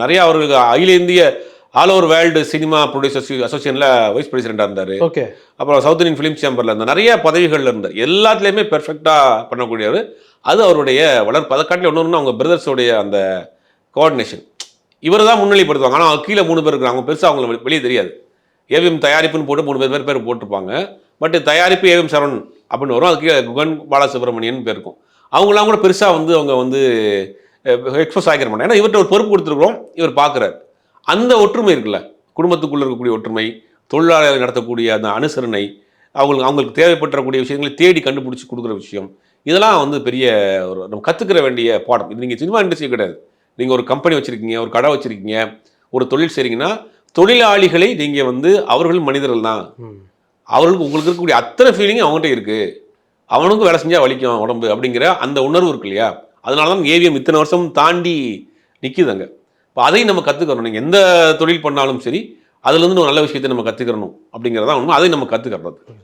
நிறைய அவருக்கு அகில இந்திய all over world cinema producers அசோசியேஷனில் வைஸ் பிரசிடென்ட்டாக இருந்தார். ஓகே. அப்புறம் சவுத் இந்தியன் ஃபிலிம் சேம்பரில் இருந்தார். நிறைய பதவிகளில் இருந்தார். எல்லாத்துலேயுமே பெர்ஃபெக்டாக பண்ணக்கூடியவர். அது அவருடைய வளர்ப்பு. அதை காட்டில் ஒன்று அவங்க பிரதர்ஸோடைய அந்த கோஆர்டினேஷன் இவர் தான் முன்னிலைப்படுத்துவாங்க. ஆனால் கீழே 3 பேர் இருக்கிறாங்க. பெருசாக அவங்களுக்கு வெளியே தெரியாது. ஏவிஎம் தயாரிப்புன்னு போட்டு 3 பேர் போட்டிருப்பாங்க. பட் தயாரிப்பு ஏவிஎம் சரவணன் அப்படின்னு வரும். அதுக்கு குகன் பாலசுப்ரமணியன் பேர் இருக்கும். அவங்களாம் கூட பெருசாக அவங்க எக்ஸ்போஸ் ஆகிற மாட்டாங்க. ஏன்னா இவர்கிட்ட ஒரு பொறுப்பு கொடுத்துருக்குறோம், இவர் பார்க்குறாரு. அந்த ஒற்றுமை இருக்குல்ல, குடும்பத்துக்குள்ளே இருக்கக்கூடிய ஒற்றுமை, தொழிலாளர்கள் நடத்தக்கூடிய அந்த அனுசரணை, அவங்களுக்கு தேவைப்படக்கூடிய விஷயங்களை தேடி கண்டுபிடிச்சி கொடுக்குற விஷயம், இதெல்லாம் பெரிய ஒரு நம்ம கற்றுக்கிற வேண்டிய பாடம். இது நீங்கள் சினிமா இண்டஸ்ட்ரி கிடையாது. நீங்கள் ஒரு கம்பெனி வச்சுருக்கீங்க, ஒரு கடை வச்சுருக்கீங்க, ஒரு தொழில் செய்கிறீங்கன்னா தொழிலாளிகளை நீங்கள் அவர்கள் மனிதர்கள் தான். உங்களுக்கு இருக்கக்கூடிய அத்தனை ஃபீலிங் அவங்ககிட்ட இருக்குது. அவனுக்கும் வேலை செஞ்சால் வலிக்கும் உடம்பு அப்படிங்கிற அந்த உணர்வு இருக்கு இல்லையா? அதனால தான் ஏவிஎம் இத்தனை வருஷம் தாண்டி நிற்கிதுங்க. இப்போ அதையும் நம்ம கற்றுக்கிறோம். நீங்கள் எந்த தொழில் பண்ணாலும் சரி, அதுலேருந்து ஒரு நல்ல விஷயத்தை நம்ம கற்றுக்கிறணும் அப்படிங்கிறதான் உண்மை. அதை நம்ம கற்றுக்கிறது.